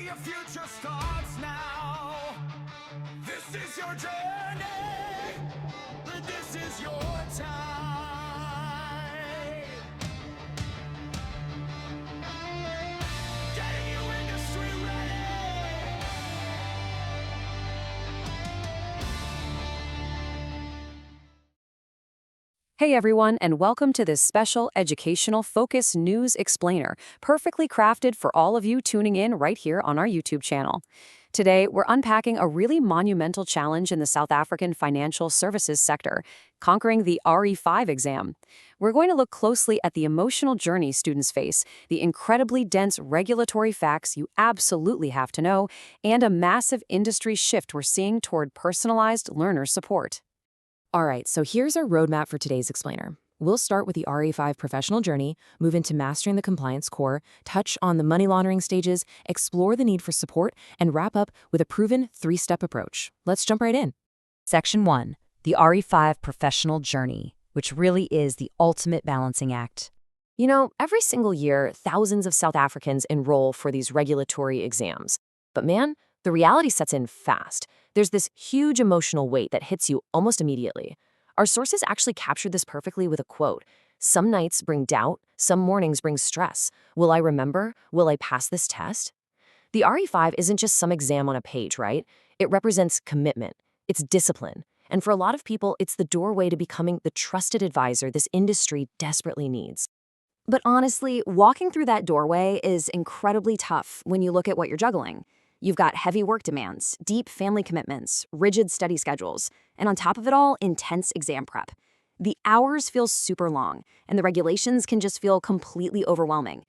Your future starts now. This is your journey. This is your time. Getting you industry ready. Hey everyone, and welcome to this special educational focus news explainer, perfectly crafted for all of you tuning in right here on our YouTube channel. Today, we're unpacking a really monumental challenge in the South African financial services sector, conquering the RE5 exam. We're going to look closely at the emotional journey students face, the incredibly dense regulatory facts you absolutely have to know, and a massive industry shift we're seeing toward personalized learner support. All right, so here's our roadmap for today's explainer. We'll start with the RE5 professional journey, move into mastering the compliance core, touch on the money laundering stages, explore the need for support, and wrap up with a proven three-step approach. Let's jump right in. Section 1, the RE5 professional journey, which really is the ultimate balancing act. You know, every single year, thousands of South Africans enroll for these regulatory exams. But man, the reality sets in fast. There's this huge emotional weight that hits you almost immediately. Our sources actually captured this perfectly with a quote. Some nights bring doubt, some mornings bring stress. Will I remember? Will I pass this test? The RE5 isn't just some exam on a page, right? It represents commitment. It's discipline. And for a lot of people, it's the doorway to becoming the trusted advisor this industry desperately needs. But honestly, walking through that doorway is incredibly tough when you look at what you're juggling. You've got heavy work demands, deep family commitments, rigid study schedules, and on top of it all, intense exam prep. The hours feel super long, and the regulations can just feel completely overwhelming.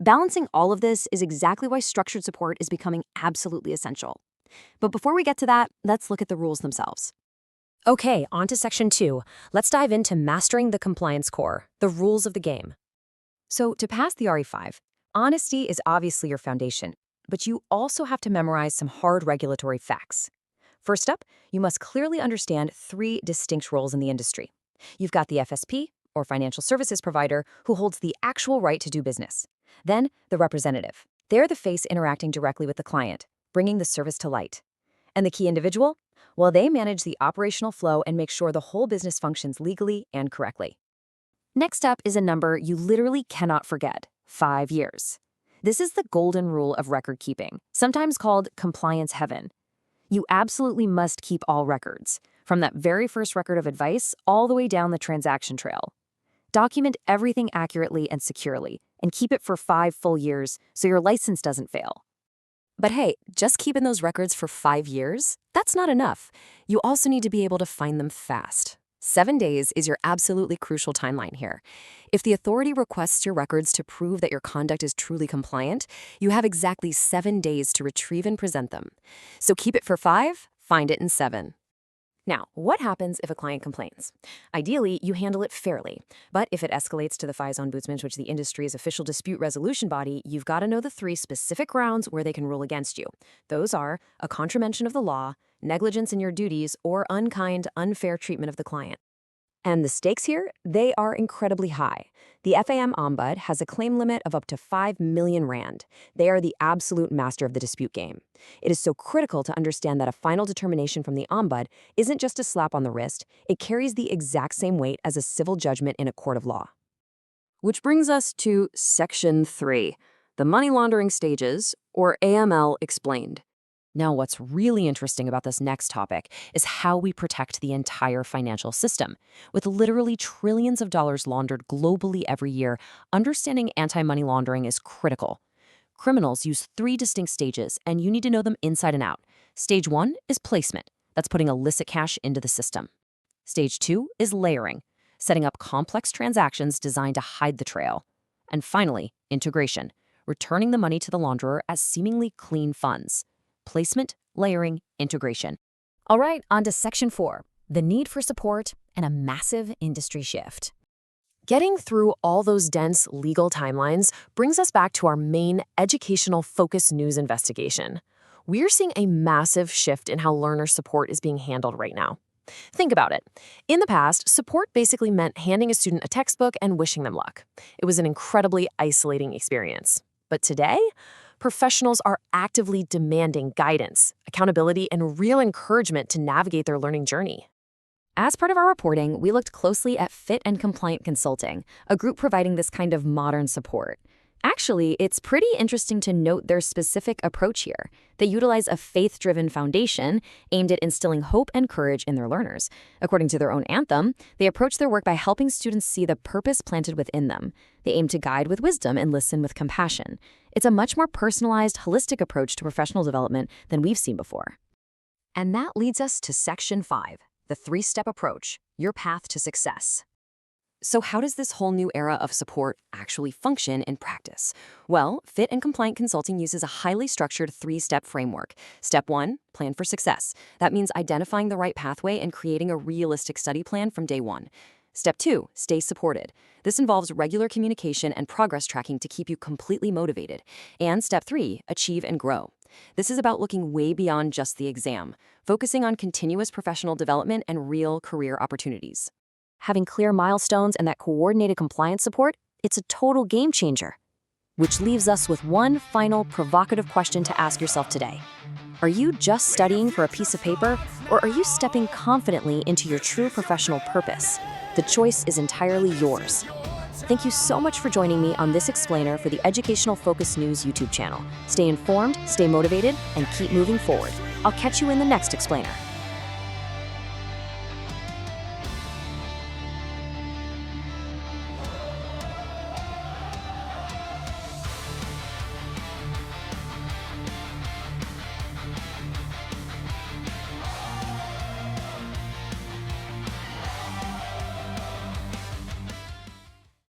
Balancing all of this is exactly why structured support is becoming absolutely essential. But before we get to that, let's look at the rules themselves. Okay, on to Section 2. Let's dive into mastering the compliance core, the rules of the game. So to pass the RE5, honesty is obviously your foundation. But you also have to memorize some hard regulatory facts. First up, you must clearly understand three distinct roles in the industry. You've got the FSP, or financial services provider, who holds the actual right to do business. Then, the representative. They're the face interacting directly with the client, bringing the service to light. And the key individual? Well, they manage the operational flow and make sure the whole business functions legally and correctly. Next up is a number you literally cannot forget: 5 years. This is the golden rule of record keeping, sometimes called compliance heaven. You absolutely must keep all records, from that very first record of advice all the way down the transaction trail. Document everything accurately and securely, and keep it for 5 full years so your license doesn't fail. But hey, just keeping those records for 5 years? That's not enough. You also need to be able to find them fast. 7 days is your absolutely crucial timeline here. If the authority requests your records to prove that your conduct is truly compliant, you have exactly 7 days to retrieve and present them. So keep it for 5, find it in 7. Now, what happens if a client complains? Ideally, you handle it fairly. But if it escalates to the FI's ombudsman, which is the industry's official dispute resolution body, you've got to know the 3 specific grounds where they can rule against you. Those are a contravention of the law, negligence in your duties, or unkind, unfair treatment of the client. And the stakes here, they are incredibly high. The FAM Ombud has a claim limit of up to 5 million rand. They are the absolute master of the dispute game. It is so critical to understand that a final determination from the Ombud isn't just a slap on the wrist, it carries the exact same weight as a civil judgment in a court of law. Which brings us to Section 3, the money laundering stages, or AML explained. Now, what's really interesting about this next topic is how we protect the entire financial system. With literally trillions of dollars laundered globally every year, understanding anti-money laundering is critical. Criminals use 3 distinct stages, and you need to know them inside and out. Stage 1 is placement. That's putting illicit cash into the system. Stage 2 is layering, setting up complex transactions designed to hide the trail. And finally, integration, returning the money to the launderer as seemingly clean funds. Placement, layering, integration. All right, on to Section 4, the need for support and a massive industry shift. Getting through all those dense legal timelines brings us back to our main educational focus news investigation. We're seeing a massive shift in how learner support is being handled right now. Think about it. In the past, support basically meant handing a student a textbook and wishing them luck. It was an incredibly isolating experience. But today, professionals are actively demanding guidance, accountability, and real encouragement to navigate their learning journey. As part of our reporting, we looked closely at Fit and Compliant Consulting, a group providing this kind of modern support. Actually, it's pretty interesting to note their specific approach here. They utilize a faith-driven foundation aimed at instilling hope and courage in their learners. According to their own anthem, they approach their work by helping students see the purpose planted within them. They aim to guide with wisdom and listen with compassion. It's a much more personalized, holistic approach to professional development than we've seen before. And that leads us to Section 5, the 3-step approach, your path to success. So how does this whole new era of support actually function in practice? Well, Fit and Compliant Consulting uses a highly structured 3-step framework. Step 1, plan for success. That means identifying the right pathway and creating a realistic study plan from day 1. Step 2, stay supported. This involves regular communication and progress tracking to keep you completely motivated. And Step 3, achieve and grow. This is about looking way beyond just the exam, focusing on continuous professional development and real career opportunities. Having clear milestones and that coordinated compliance support, it's a total game changer. Which leaves us with one final provocative question to ask yourself today. Are you just studying for a piece of paper, or are you stepping confidently into your true professional purpose? The choice is entirely yours. Thank you so much for joining me on this explainer for the Educational Focus News YouTube channel. Stay informed, stay motivated, and keep moving forward. I'll catch you in the next explainer.